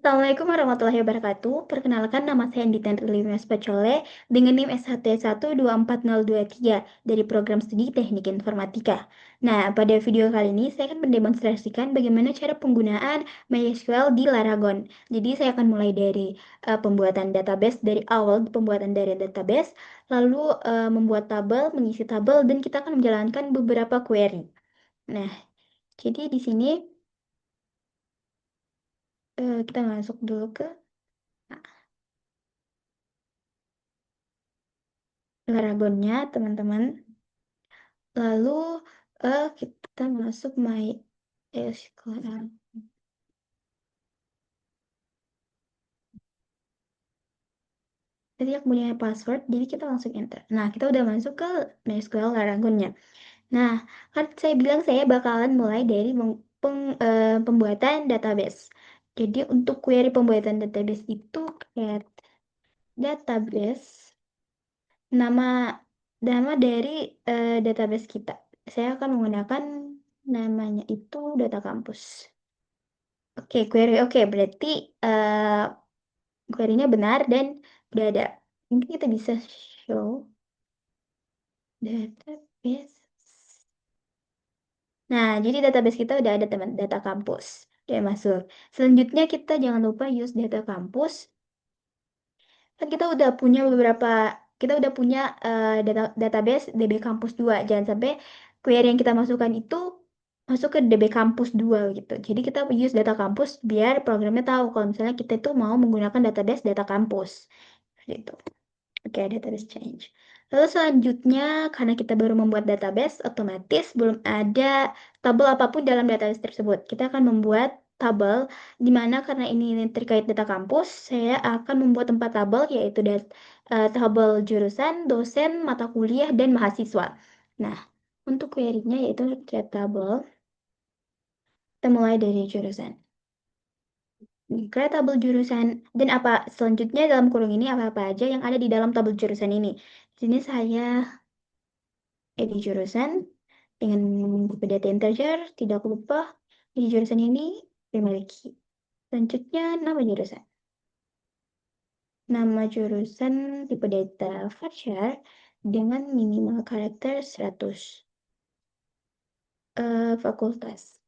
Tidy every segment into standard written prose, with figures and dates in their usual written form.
Assalamualaikum warahmatullahi wabarakatuh. Perkenalkan nama saya Andita Nurlimas Pacole dengan NIM SHT1240223 dari program studi Teknik Informatika. Nah, pada video kali ini saya akan mendemonstrasikan bagaimana cara penggunaan MySQL di Laragon. Jadi saya akan mulai dari pembuatan database dari awal pembuatan dari database, lalu membuat tabel, mengisi tabel, dan kita akan menjalankan beberapa query. Nah, jadi di sini kita masuk dulu ke Laragonnya, teman-teman. Lalu kita masuk MySQL. Jadi aku punya password, jadi kita langsung enter. Nah, kita udah masuk ke MySQL Laragonnya. Nah, kan saya bilang saya bakalan mulai dari pembuatan database. Jadi untuk query pembuatan database itu create database, nama nama dari database kita. Saya akan menggunakan namanya itu data kampus. Oke, query. Oke, berarti query-nya benar dan udah ada. Mungkin kita bisa show database. Nah, jadi database kita udah ada, teman, data kampus. Udah masuk. Selanjutnya kita jangan lupa use data kampus. Kan kita udah punya database DB Kampus 2. Jangan sampai query yang kita masukkan itu masuk ke DB Kampus 2 gitu. Jadi kita use data kampus biar programnya tahu kalau misalnya kita itu mau menggunakan database data kampus. Gitu. Oke, database change. Lalu selanjutnya, karena kita baru membuat database, otomatis belum ada tabel apapun dalam database tersebut. Kita akan membuat tabel, di mana karena ini terkait data kampus, saya akan membuat 4 tabel, yaitu tabel jurusan, dosen, mata kuliah, dan mahasiswa. Nah, untuk query-nya yaitu create tabel, kita mulai dari jurusan. Create tabel jurusan, dan apa selanjutnya dalam kurung ini apa-apa aja yang ada di dalam tabel jurusan ini. Di sini saya edit jurusan dengan tipe data integer, tidak lupa di jurusan ini dimiliki. Selanjutnya nama jurusan. Nama jurusan tipe data varchar dengan minimal karakter 100. Fakultas.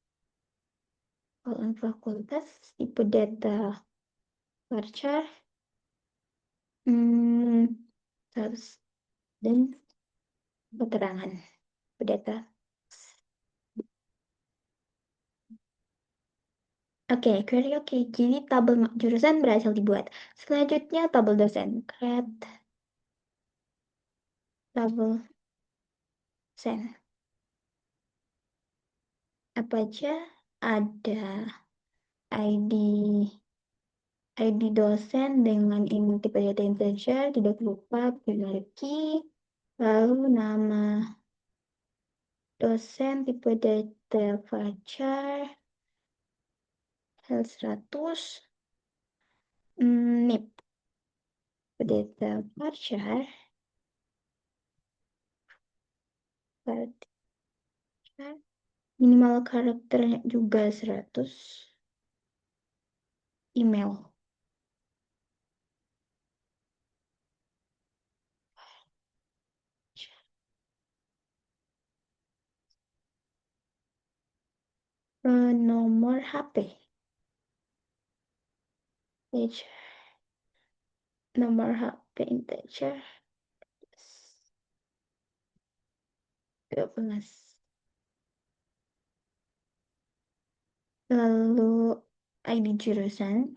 Kolom fakultas tipe data varchar 100 dan keterangan data. Oke, query oke. Jadi tabel jurusan berhasil dibuat. Selanjutnya tabel dosen. Create tabel dosen. Apa aja? Ada ID dosen dengan ini tipe data integer, tidak lupa primary key, lalu nama dosen tipe data varchar 100, NIP data varchar minimal karakternya juga 100, email. Nomor HP. Nomor HP integer 12. Lalu ID jurusan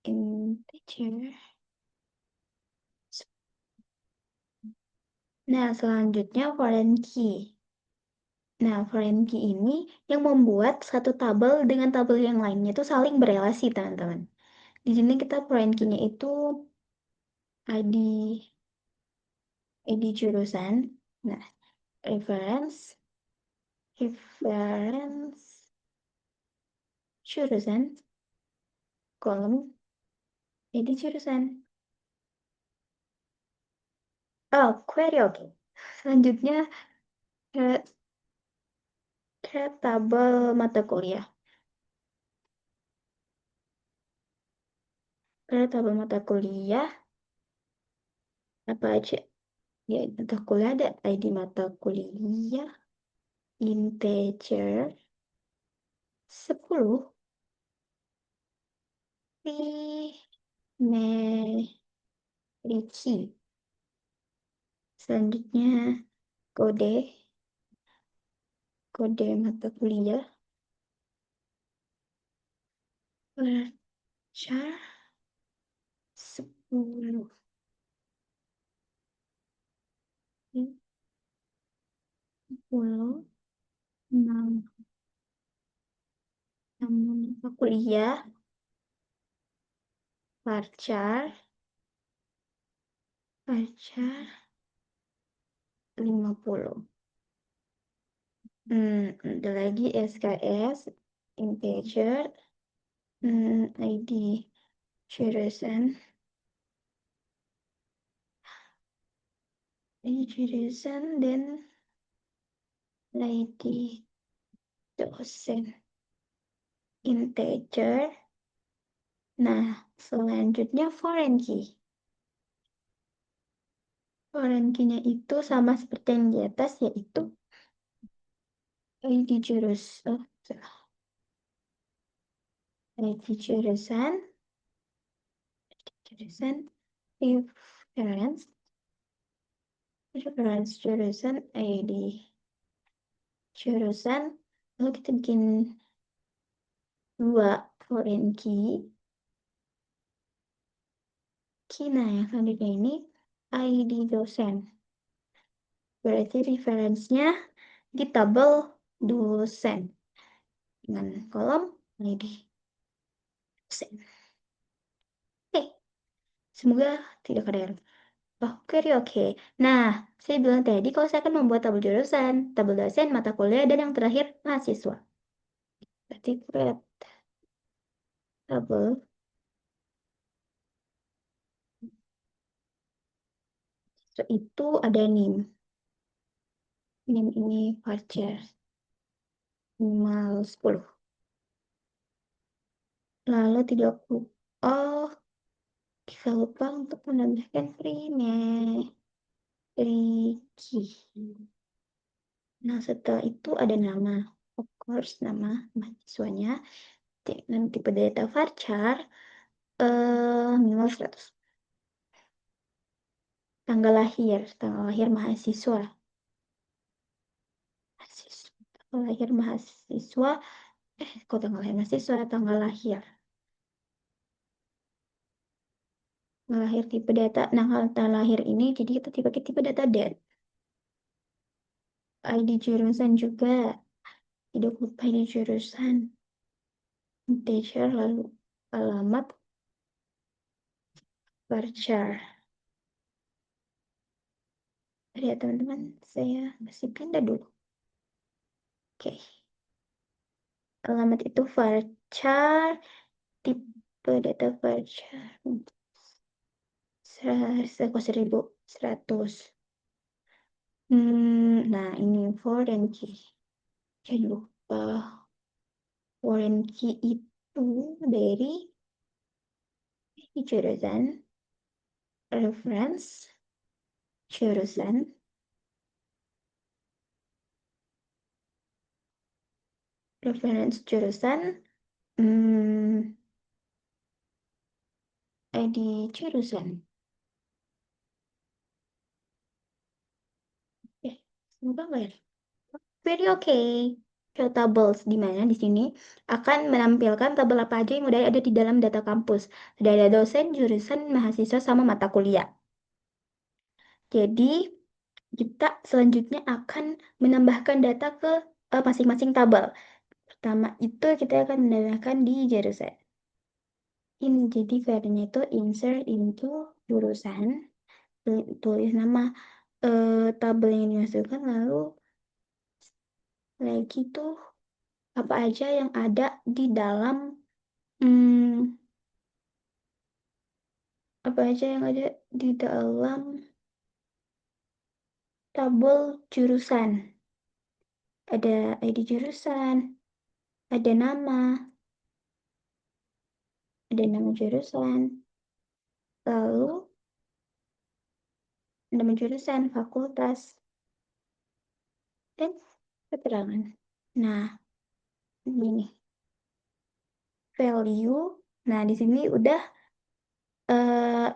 integer. Nah, selanjutnya foreign key. Nah, foreign key ini yang membuat satu tabel dengan tabel yang lainnya itu saling berelasi, teman-teman. Di sini kita foreign key-nya itu ID jurusan. Nah, reference jurusan, kolom ID jurusan. Oh, query oke. Selanjutnya create tabel mata kuliah. Karena tabel mata kuliah apa aja? Ya, mata kuliah ada ID mata kuliah, integer, 10, memiliki. Selanjutnya kode, kode mata kuliah, varchar 10. 10, 6, mata kuliah, varchar, varchar 50. Ada lagi SKS, integer, ID jurusan, dan ID dosen, integer. Nah, selanjutnya foreign key. Foreign key-nya itu sama seperti yang di atas, yaitu ID jurusan, ID jurusan, reference, jurusan, ID jurusan. Lalu kita bikin 2 foreign key. Nah, yang selanjutnya ini ID dosen. Berarti referensinya di tabel dosen dengan kolom ID dosen. Oke, semoga tidak ada error. Oke. Nah, saya bilang tadi kalau saya akan membuat tabel jurusan, tabel dosen, mata kuliah, dan yang terakhir mahasiswa. Berarti create tabel itu ada NIM. NIM ini varchar minimal 10. Lalu 30. Oh, kita lupa untuk menambahkan Riki. Nah, setelah itu ada nama. Of course, nama mahasiswanya. Dan tipe data varchar minimal 100. Tanggal lahir mahasiswa. Tanggal lahir mahasiswa. Kok tanggal lahir mahasiswa? Tanggal lahir. Tanggal lahir tipe data. Nah, kalau tanggal lahir ini, jadi kita pakai tipe data date. ID jurusan juga. Tidak lupa ID jurusan. Integer, lalu alamat varchar. Ya teman-teman, saya masih pindah dulu. Oke. Alamat itu varchar, tipe data varchar 1100. Nah, ini foreign key. Jangan lupa foreign key itu dari jurusan, reference, jurusan, ID jurusan. Semoga nggak ya? Very okay. Show tables di mana di sini akan menampilkan tabel apa aja yang udah ada di dalam data kampus. Sudah ada dosen, jurusan, mahasiswa, sama mata kuliah. Jadi kita selanjutnya akan menambahkan data ke masing-masing tabel. Pertama itu kita akan menambahkan di jurusan. Ini jadi filenya itu insert into jurusan, tulis nama tabel yang dimasukkan, lalu lagi tuh apa aja yang ada di dalam apa aja yang ada di dalam tabel jurusan. Ada ID jurusan, ada nama jurusan, lalu nama jurusan, fakultas, dan keterangan. Nah, ini value. Nah, di sini udah eh,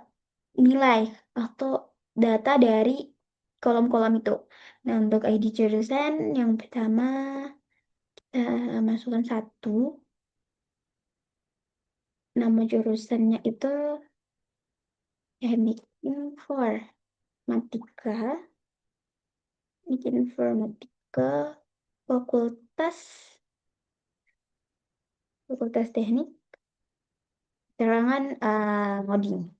nilai atau data dari kolom-kolom itu. Nah, untuk ID jurusan yang pertama masukkan satu. Nama jurusannya itu teknik informatika. Teknik informatika, fakultas, fakultas teknik, terangan ngoding.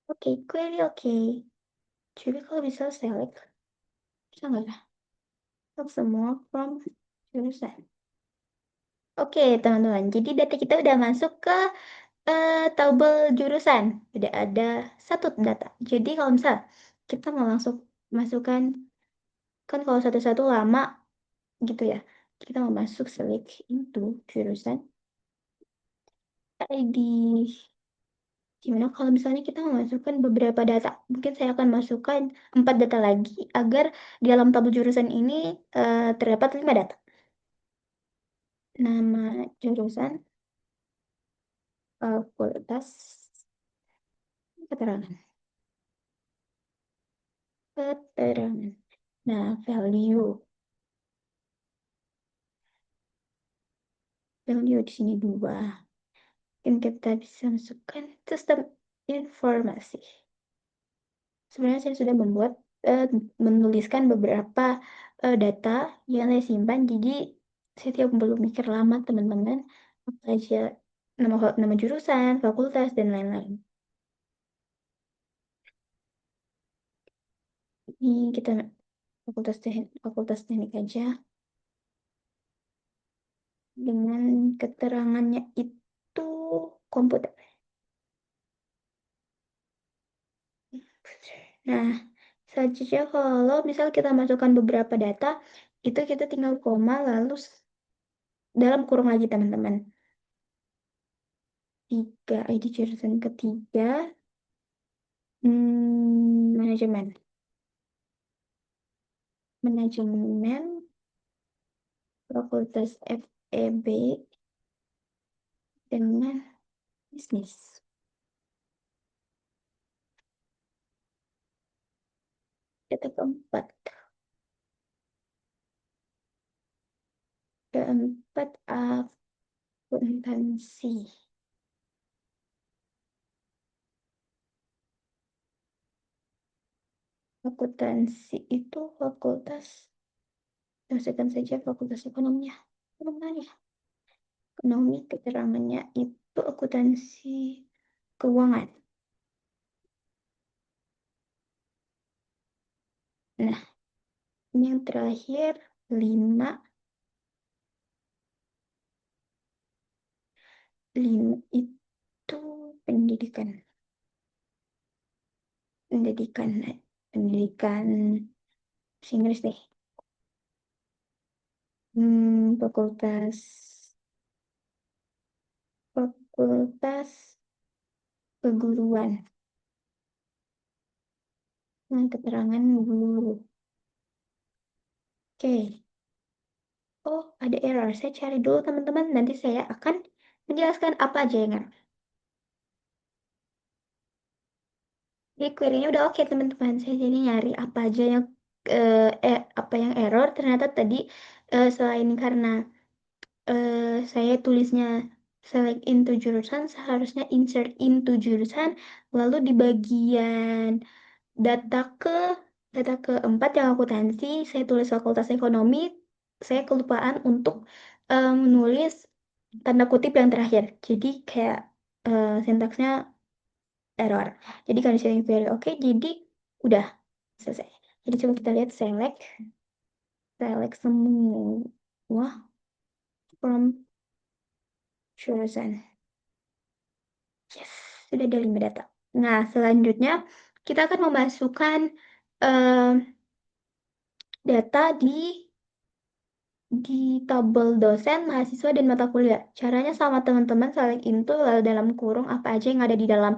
Oke, query oke. Jadi kalau bisa select, bisa nggak ya? Select semua from jurusan. Oke, teman-teman. Jadi data kita udah masuk ke tabel jurusan. Udah ada satu data. Jadi kalau misal kita mau langsung masukkan, kan kalau satu-satu lama gitu ya. Kita mau masuk select into jurusan ID. Gimana kalau misalnya kita memasukkan beberapa data? Mungkin saya akan masukkan 4 data lagi agar di dalam tabel jurusan ini terdapat 5 data. Nama jurusan, fakultas, keterangan. Keterangan. Nah, value. Value di sini 2. Mungkin kita bisa masukkan sistem informasi. Sebenarnya saya sudah menuliskan beberapa data yang saya simpan, jadi saya tidak perlu mikir lama teman-teman, apa aja nama jurusan, fakultas, dan lain-lain. Ini kita fakultas teknik aja dengan keterangannya itu komputer. Nah, selanjutnya kalau misal kita masukkan beberapa data, itu kita tinggal koma lalu dalam kurung lagi teman-teman. 3, ID jurusan ketiga, manajemen. Manajemen, fakultas FEB dengan bisnis. Data keempat. Keempat, akuntansi. Akuntansi itu fakultas, masukkan saja fakultas ekonominya. Ekonominya. Ekonomi keterangannya itu akuntansi keuangan. Nah, ini yang terakhir 5. 5 itu pendidikan. Pendidikan, pendidikan Inggris deh. Fakultas keguruan. Nah, keterangan guru. Oke. Oh, ada error. Saya cari dulu teman-teman. Nanti saya akan menjelaskan apa aja yang error. Jadi query-nya udah oke teman-teman. Saya jadi nyari apa aja yang apa yang error. Ternyata tadi selain karena saya tulisnya select into jurusan, seharusnya insert into jurusan. Lalu di bagian data ke data keempat yang akuntansi, saya tulis fakultas ekonomi. Saya kelupaan untuk menulis tanda kutip yang terakhir. Jadi kayak sintaksnya error. Jadi conditioning very oke. Jadi udah selesai. Jadi coba kita lihat select semua from jurusan. Yes, sudah ada 5 data. Nah, selanjutnya kita akan memasukkan data di di tabel dosen, mahasiswa, dan mata kuliah. Caranya sama teman-teman saling input lalu dalam kurung apa aja yang ada di dalam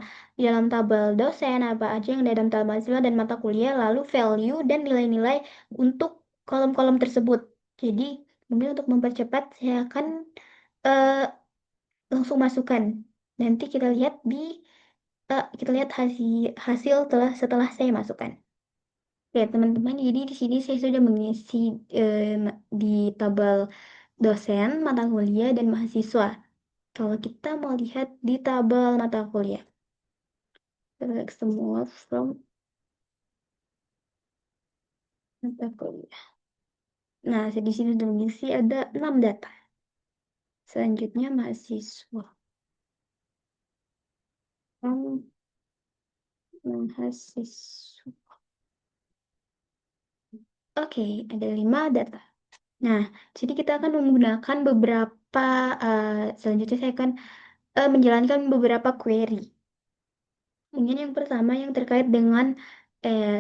tabel dosen, apa aja yang ada dalam tabel mahasiswa dan mata kuliah, lalu value dan nilai-nilai untuk kolom-kolom tersebut. Jadi, mungkin untuk mempercepat, saya akan eh, langsung masukkan. Nanti kita lihat hasil hasil setelah saya masukkan. Oke, teman-teman, jadi di sini saya sudah mengisi di tabel dosen, mata kuliah, dan mahasiswa. Kalau kita mau lihat di tabel mata kuliah, select semua from mata kuliah. Nah, saya di sini sudah mengisi ada 6 data. Selanjutnya mahasiswa. From mahasiswa. Oke, ada 5 data. Nah, jadi kita akan menggunakan beberapa, selanjutnya saya akan menjalankan beberapa query. Mungkin yang pertama yang terkait dengan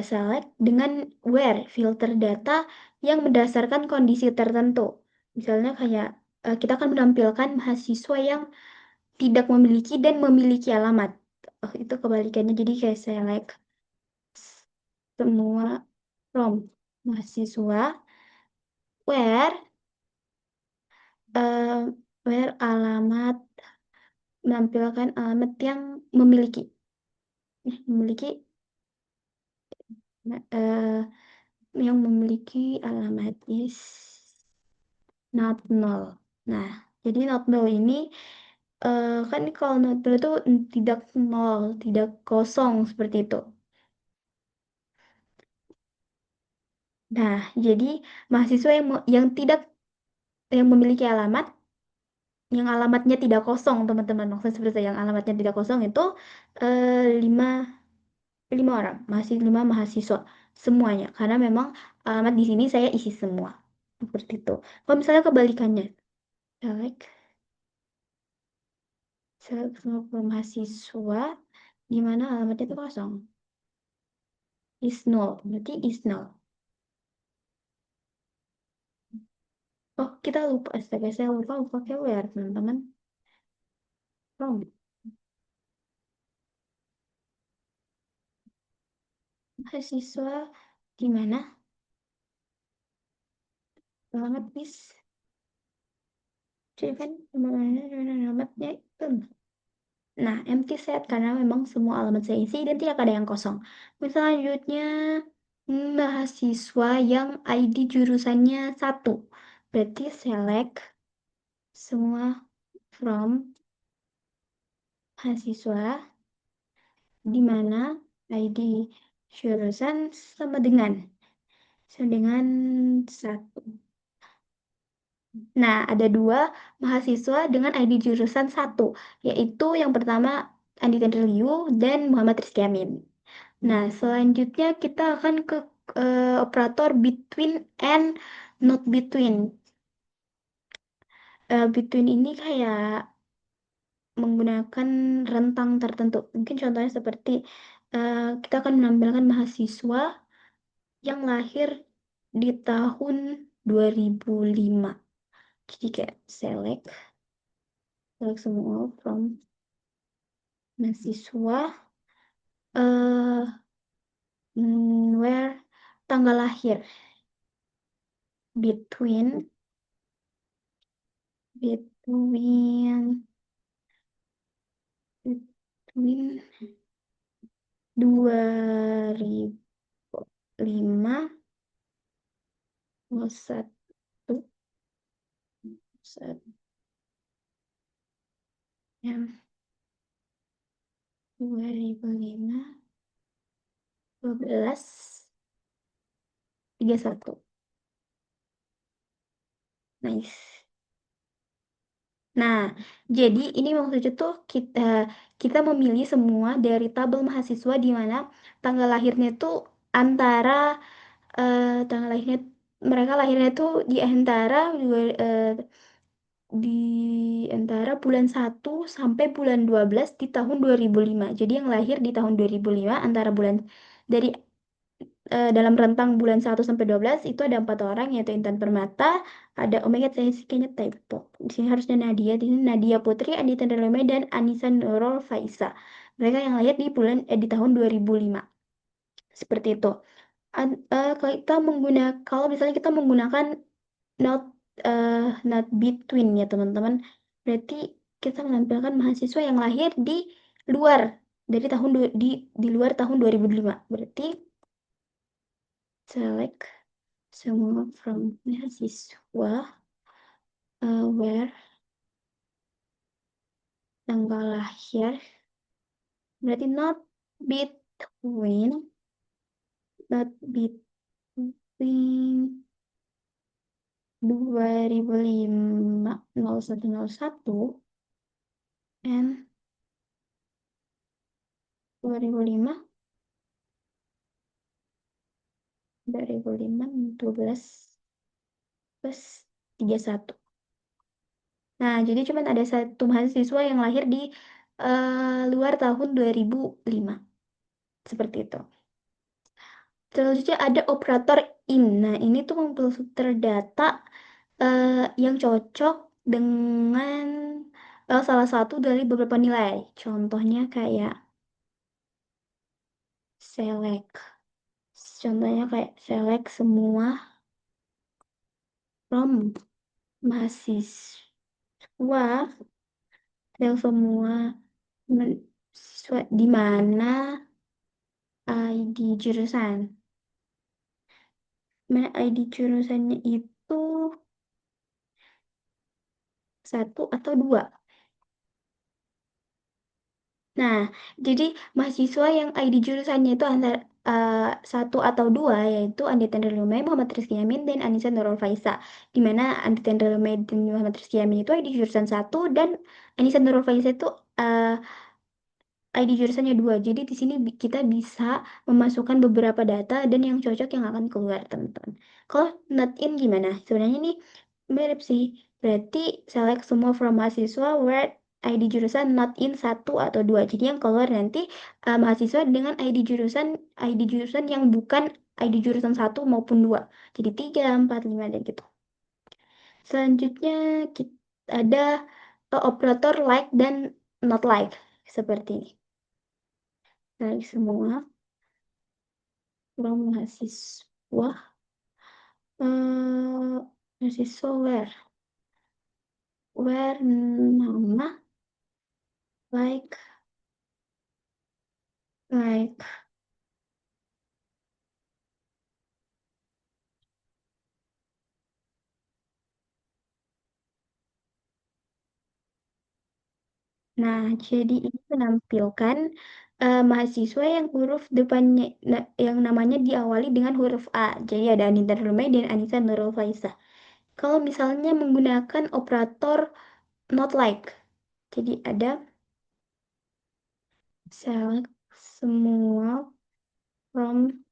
select dengan where filter data yang berdasarkan kondisi tertentu. Misalnya kayak kita akan menampilkan mahasiswa yang tidak memiliki dan memiliki alamat. Oh, itu kebalikannya. Jadi kayak select semua from mahasiswa where eh, where alamat menampilkan alamat yang memiliki memiliki eh, yang memiliki alamat is not null. Nah, jadi not null ini kan kalau not null itu tidak nol, tidak kosong seperti itu. Nah, jadi mahasiswa yang tidak yang memiliki alamat, yang alamatnya tidak kosong, teman-teman. Maksudnya seperti itu, yang alamatnya tidak kosong itu lima lima orang, masih 5 mahasiswa semuanya. Karena memang alamat di sini saya isi semua seperti itu. Kalau misalnya kebalikannya, select semua mahasiswa di mana alamatnya itu kosong. Is null, berarti is null. Oh, kita lupa, astaga, saya lupa pakai where, teman-teman. From mahasiswa di mana alamat is, jadi kan alamatnya itu. Nah, empty set karena memang semua alamat saya isi dan tidak ada yang kosong. Misalnya selanjutnya mahasiswa yang ID jurusannya 1. Berarti select semua from mahasiswa di mana ID jurusan sama dengan 1. Nah, ada 2 mahasiswa dengan ID jurusan 1, yaitu yang pertama Andi Tenriliu dan Muhammad Rizky Amin. Nah, selanjutnya kita akan ke operator between and not between. Between ini kayak menggunakan rentang tertentu. Mungkin contohnya seperti kita akan menampilkan mahasiswa yang lahir di tahun 2005. Jadi kayak select semua from mahasiswa where tanggal lahir between between between 2005 satu satu yang 2005 12 31. Nice. Nah, jadi ini maksudnya tuh kita memilih semua dari tabel mahasiswa di mana tanggal lahirnya itu antara tanggal lahirnya mereka lahirnya tuh di antara bulan 1 sampai bulan 12 di tahun 2005. Jadi yang lahir di tahun 2005 antara bulan dari dalam rentang bulan 1 sampai 12 itu ada 4 orang yaitu Intan Permata, ada Omega saya sih kayaknya typo. Di sini harusnya Nadia, di sini Nadia Putri, Andi Tenderleme dan Anissa Nurul Faisa. Mereka yang lahir di tahun 2005. Seperti itu. Kalau kita kalau misalnya kita menggunakan not not between ya teman-teman, berarti kita menampilkan mahasiswa yang lahir luar di luar tahun 2005. Berarti select semua from mahasiswa where tanggal lahir, berarti between not between 2005 0101 and 2005 12 plus 31. Nah, jadi cuma ada satu mahasiswa yang lahir di luar tahun 2005. Seperti itu. Selanjutnya ada operator in. Nah, ini tuh memfilter data yang cocok dengan salah satu dari beberapa nilai. Contohnya kayak select. Contohnya kayak select semua from mahasiswa, select semua mahasiswa di mana ID jurusan. Mana ID jurusannya itu satu atau dua. Nah, jadi mahasiswa yang ID jurusannya itu antara satu atau dua, yaitu Andi Tenderlume, Muhammad Rizky Yamin, dan Anissa Nurul Faisa. Di mana Andi Tenderlume dan Muhammad Rizky Yamin itu ID jurusan satu, dan Anissa Nurul Faisa itu ID jurusannya dua. Jadi di sini kita bisa memasukkan beberapa data dan yang cocok yang akan keluar, teman-teman. Kalau not in gimana? Sebenarnya ini mirip sih. Berarti select semua from mahasiswa where ID jurusan not in satu atau dua. Jadi yang keluar nanti mahasiswa dengan ID jurusan yang bukan ID jurusan satu maupun dua. Jadi 3, 4, 5 dan gitu. Selanjutnya kita ada operator like dan not like seperti ini. Like semua from mahasiswa mahasiswa where nama like. Nah, jadi ini menampilkan mahasiswa yang huruf depannya yang namanya diawali dengan huruf A. Jadi ada Anita Nurul dan Anissa Nurul Faisah. Kalau misalnya menggunakan operator not like, jadi ada select semua from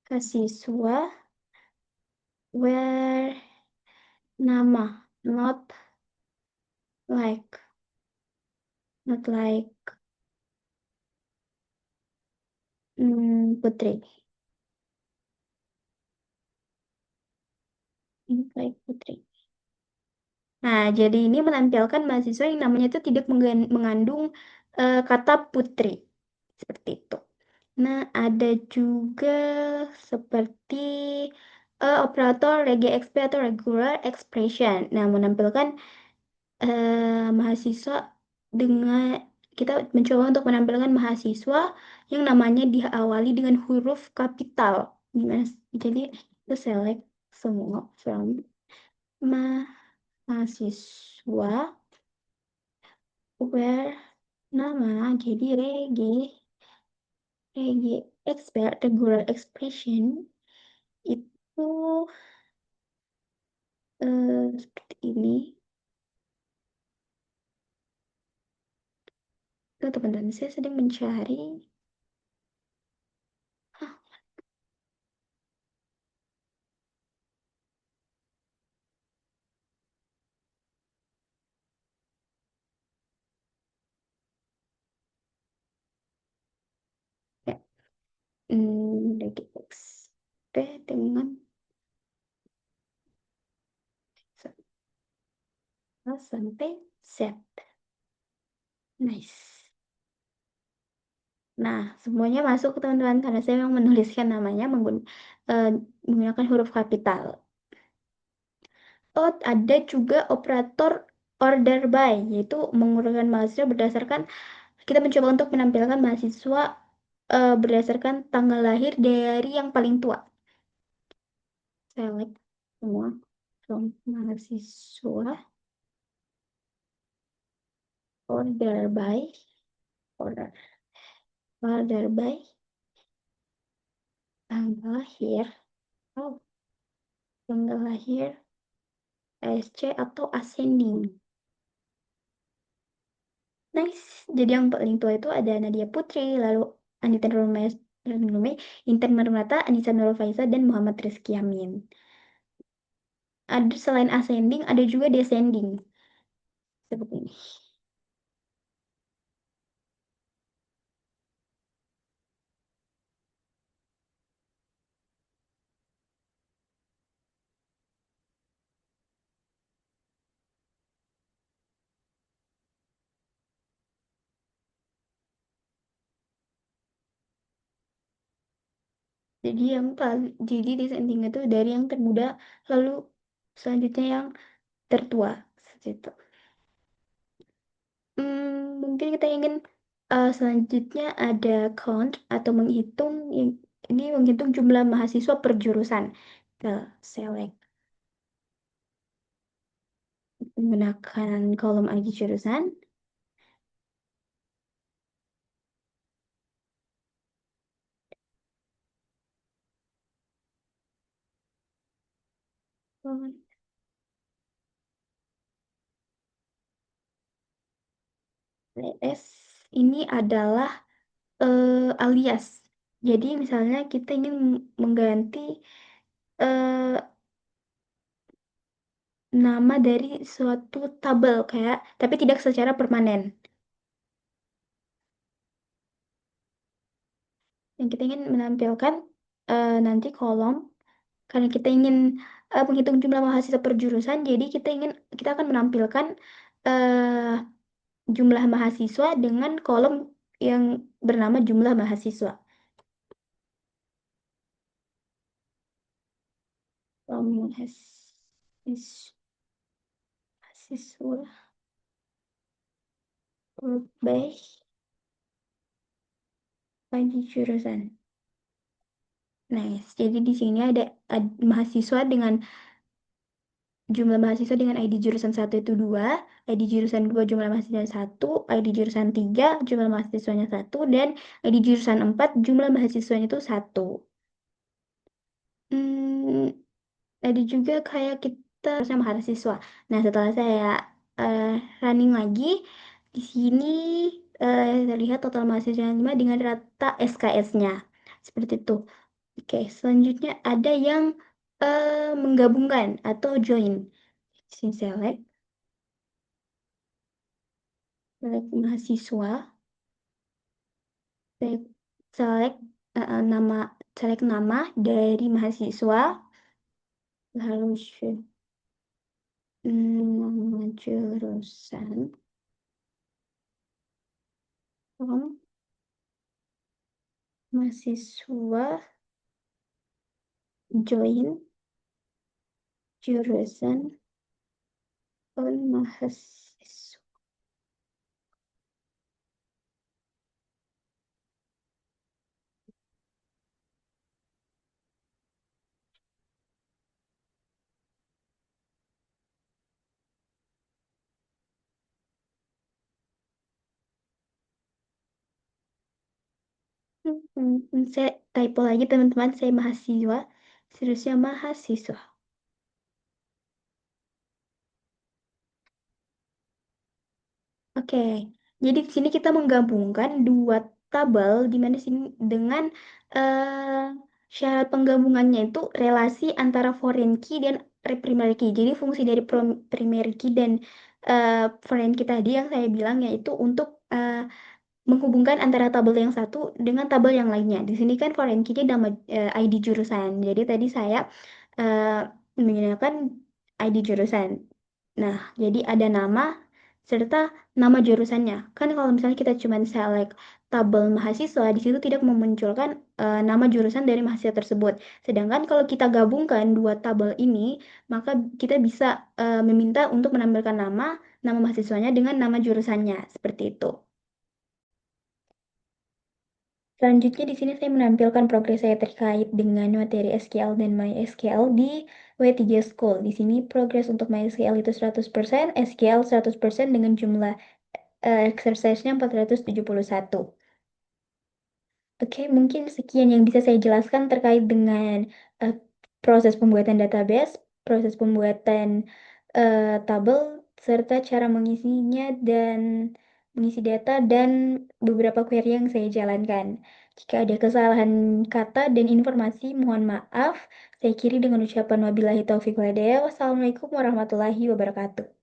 mahasiswa where nama like not like Putri. Not like Putri. Nah, jadi ini menampilkan mahasiswa yang namanya itu tidak mengandung kata putri. Seperti itu. Nah, ada juga seperti operator RegExp atau regular expression. Nah, menampilkan mahasiswa dengan kita mencoba untuk menampilkan mahasiswa yang namanya diawali dengan huruf kapital. Gimana? Jadi, kita select semua from mahasiswa where nama jadi regi expert regular expression itu seperti ini. Teman-teman, saya sedang mencari. Hah, sampai Z. Nice. Nah, semuanya masuk teman-teman karena saya memang menuliskan namanya menggunakan huruf kapital. Oh, ada juga operator order by, yaitu mengurutkan mahasiswa berdasarkan kita mencoba untuk menampilkan mahasiswa berdasarkan tanggal lahir dari yang paling tua. Select semua from mahasiswa order by order order by tanggal lahir. Oh, tanggal lahir ASC atau ascending. Nice. Jadi yang paling tua itu ada Nadia Putri, lalu Anita Nurulmay, Intan Marmata, Anissa Nurulfaisa, dan Muhammad Rizky Amin. Ada selain ascending, ada juga descending. Seperti ini. Jadi descending itu dari yang termuda, lalu selanjutnya yang tertua. Seperti itu. Mungkin kita ingin selanjutnya ada count atau menghitung ini menghitung jumlah mahasiswa per jurusan. Kita select menggunakan kolom ID jurusan. LS ini adalah alias. Jadi misalnya kita ingin mengganti eh, nama dari suatu tabel kayak, tapi tidak secara permanen. Yang kita ingin menampilkan nanti kolom karena kita ingin menghitung jumlah mahasiswa per jurusan, jadi kita akan menampilkan eh, jumlah mahasiswa dengan kolom yang bernama jumlah mahasiswa. Mahasiswa baik bagi jurusan. Nice. Jadi di sini ada mahasiswa dengan jumlah mahasiswa dengan ID jurusan 1 itu 2, ID jurusan 2 jumlah mahasiswanya 1, ID jurusan 3 jumlah mahasiswanya 1, dan ID jurusan 4 jumlah mahasiswanya itu 1. Hmm, ada juga kayak kita sama mahasiswa. Nah, setelah saya eh, running lagi, di sini terlihat total mahasiswa yang 5 dengan rata SKS-nya. Seperti itu. Oke, selanjutnya ada yang menggabungkan atau join. Sini select mahasiswa, select, select nama, select nama dari mahasiswa, lalu nama jurusan, mahasiswa, join, jurusan, mahasiswa. Saya typo lagi teman-teman, saya mahasiswa, seharusnya mahasiswa. Oke, jadi di sini kita menggabungkan dua tabel di mana sini dengan eh, syarat penggabungannya itu relasi antara foreign key dan primary key. Jadi fungsi dari primary key dan foreign key tadi yang saya bilang yaitu untuk menghubungkan antara tabel yang satu dengan tabel yang lainnya. Di sini kan foreign key-nya nama ID jurusan. Jadi tadi saya eh, menggunakan ID jurusan. Nah, jadi ada nama serta nama jurusannya. Kan kalau misalnya kita cuma select tabel mahasiswa, di situ tidak memunculkan nama jurusan dari mahasiswa tersebut. Sedangkan kalau kita gabungkan dua tabel ini, maka kita bisa meminta untuk menambahkan nama mahasiswanya dengan nama jurusannya, seperti itu. Selanjutnya di sini saya menampilkan progres saya terkait dengan materi SQL dan MySQL di W3 School. Di sini progres untuk MySQL itu 100%, SQL 100% dengan jumlah exercise-nya 471. Oke, mungkin sekian yang bisa saya jelaskan terkait dengan eh, proses pembuatan database, proses pembuatan tabel, serta cara mengisinya dan mengisi data dan beberapa query yang saya jalankan. Jika ada kesalahan kata dan informasi, mohon maaf. Saya kiri dengan ucapan wabillahi taufiq walhidayah. Wassalamualaikum warahmatullahi wabarakatuh.